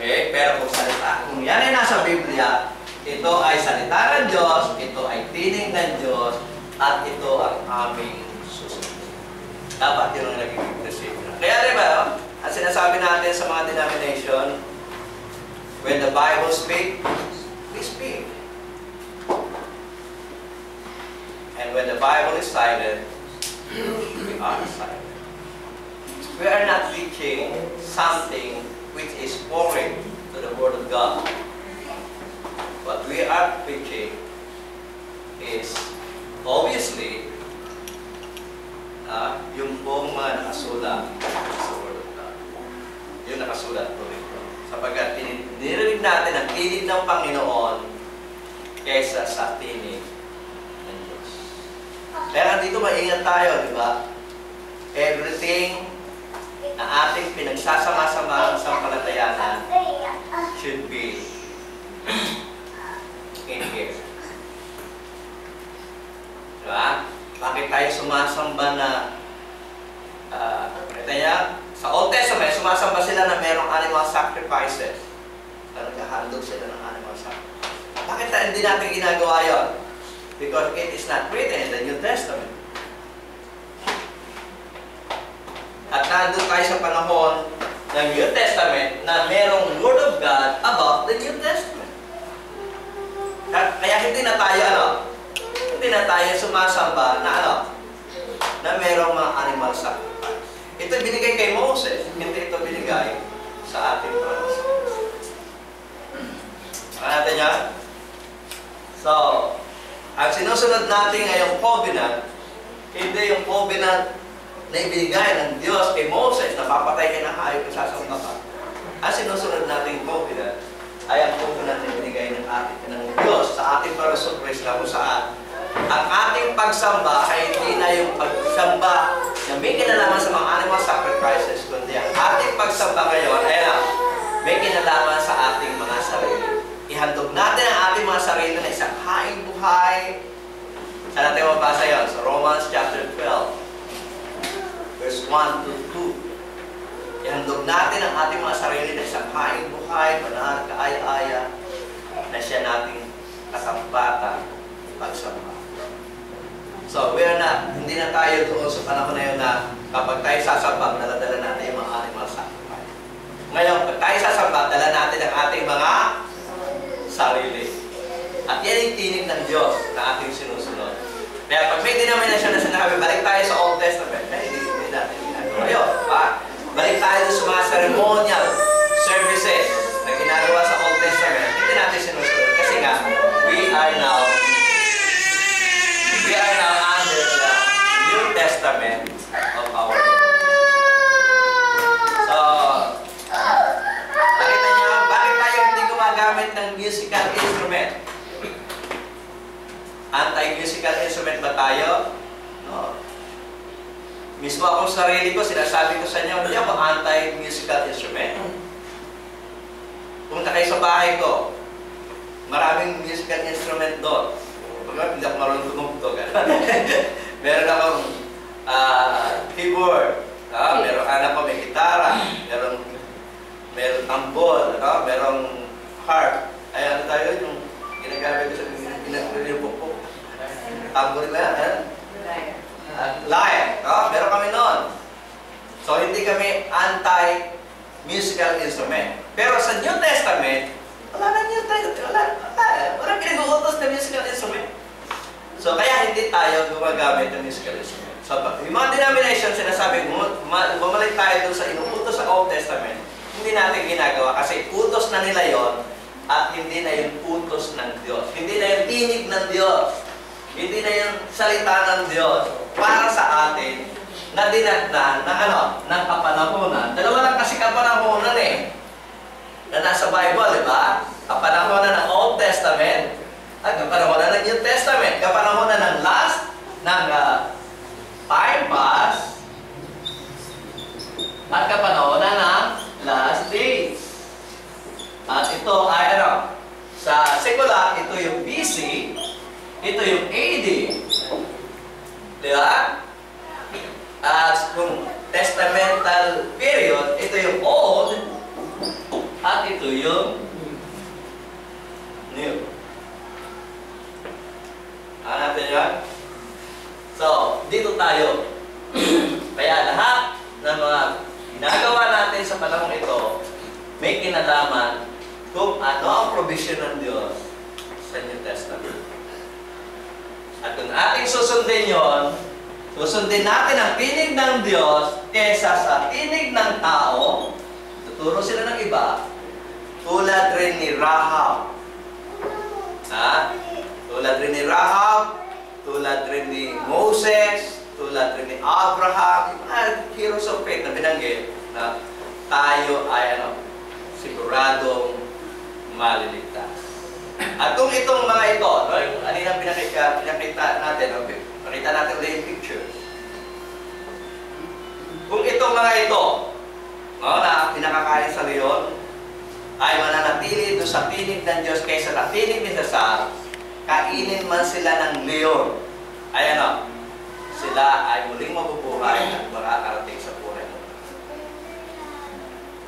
Okay? Pero kung yan ay nasa Biblia, ito ay salita ng Diyos, ito ay tinig ng Diyos, at ito ang aming susunod. Dapat yun ang naging procedure. Kaya diba, ang sinasabi natin sa mga denomination, when the Bible speaks, we speak. And when the Bible is silent, we are silent. We are not preaching something which is foreign to the Word of God. What we are preaching is obviously yung pong mga nakasulat sa Word of God. Yung nakasulat po ito. Sapagkat nirinig natin ang tinig ng Panginoon kaysa sa tinig ng Diyos. Kaya dito maingat tayo, di ba? Everything na ating pinagsasama-sama sa sampalatayanan should be in here. Diba? Bakit tayo sumasamba na kita niya, sa Old Testament, sumasamba sila na merong animal sacrifices. Naghahandog sila ng animal sacrifices. Bakit hindi natin ginagawa yun? Because it is not written in the New Testament. At nandun tayo sa panahon ng New Testament na merong Word of God about the New Testament. Kaya hindi na tayo hindi na tayo sumasamba na na merong mga animal sacrifice. Ito binigay kay Moses, hindi ito binigay sa ating Panginoon. Saka natin yan? So, ang sinusunod natin ngayong covenant, hindi yung covenant na ibigay ng Diyos kay Moses na papatay ka ng hayop sa sasamba ka. Ang sinusunod natin covenant ay ang covenant na ibigay ng Diyos sa ating parasurprise na kung saan ang ating pagsamba ay hindi na yung pagsamba na may kinalaman sa mga animal sacrifices, kundi ang ating pagsamba ngayon ay may kinalaman sa ating mga sarili. Ihandog natin ang ating mga sarili na isang haing buhay. Saan natin mabasa yun? Sa Romans chapter 12. Verse 1 to 2. Ihandog natin ang ating mga sarili na isang haing buhay, banal, kaaya-aya, na siya nating kasampatan pagsamba. So, hindi na tayo doon sa panahon na yun na kapag tayo sasamba, daladala natin yung mga animal sacrifice. Ngayon, pag tayo sasamba, dala natin ang ating mga sarili. At yan yung tinig ng Diyos na ating sinusunod. Kaya pag may denomination na sinabi, balik tayo sa Old Testament, hindi natin ginagawa yun. Balik tayo sa mga ceremonial services na ginagawa sa Old Testament, hindi natin sinusunod. Kasi nga, we are now under the New Testament of our Lord. So, nakita niyo, bakit tayo hindi gumagamit ng musical instrument? Anti-musical instrument ba tayo? No. Mismo akong sarili ko, sinasabi ko sa inyo, hindi ako anti-musical instrument. Punta kayo sa bahay ko, maraming musical instrument doon. Hindi ako marunong tumugtog. Meron akong keyboard, meron anak ko may gitara, meron tambol, merong harp. Ay, tayo yung ginagamit ko sa pinagpupok. Tambol na yan. Lyre. Meron kami noon. So, hindi kami anti-musical instrument. Pero sa New Testament, wala pinag-uutos na musical instrument. So, kaya hindi tayo gumagamit ng musical instrument. So, yung mga denomination, sinasabi, bumalik tayo doon sa inuutos sa Old Testament, hindi natin ginagawa kasi utos na nila yon at hindi na yung utos ng Diyos. Hindi na yung tinig ng Diyos. Hindi na yung salita ng Diyos para sa atin na dinagdan na ng kapanahunan. Dalawa lang kasi kapanahunan na nasa Bible, di ba? Kapanahunan ng Old Testament at kapanahunan ng New Testament. Kapanahunan ng last, ng time pass, at kapanahunan ng last days. At ito ay sa secular, ito yung BC, ito yung AD. Di ba? At kung testamental period, ito yung Old, at ito ito yung new. Natin yan? So, dito tayo. Kaya lahat ng mga ginagawa natin sa panahong ito, may kinalaman kung ano ang provision ng Diyos sa New Testament. At kung ating susundin yon, susundin natin ang tinig ng Diyos kesa sa tinig ng tao, tuturo sila ng iba, tulad rin ni Rahab. Tulad rin ni Rahab, tulad rin ni Moses, tulad rin ni Abraham, yung mga heroes of faith na binanggit na tayo ay siguradong maliligtas. At kung itong mga ito, yung aninang pinakita natin, pakita natin ulit yung picture. Kung itong mga ito, na pinakakain sa leon, ay mananatili doon sa tinig ng Diyos kaysa sa tinig ni Cesar, kainin man sila ng leon, ay sila ay muling mabubuhay at makakarating sa buhay mo.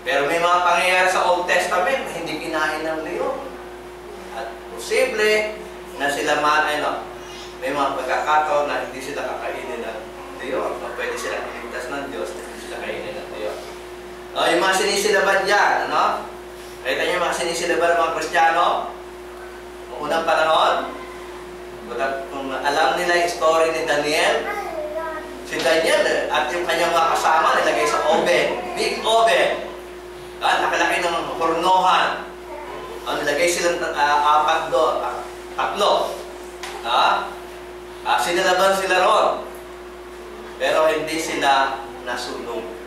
Pero may mga pangyayari sa Old Testament na hindi kinain ng leon. At posible na sila may mga pagkakataon na hindi sila kakainin ng leon. Pwede silang iligtas ng Diyos na hindi sila kainin ng leon. Yung mga sinisilaban dyan, Kita niyo mga sinisilaban ng mga Kristiyano? Noong unang panahon, kung alam nila yung story ni Daniel, si Daniel at yung kanyang mga kasama nilagay sa oven, big oven, nakalaki ng hornohan. Nilagay silang tatlo. Sinilaban sila ron. Pero hindi sila nasunog.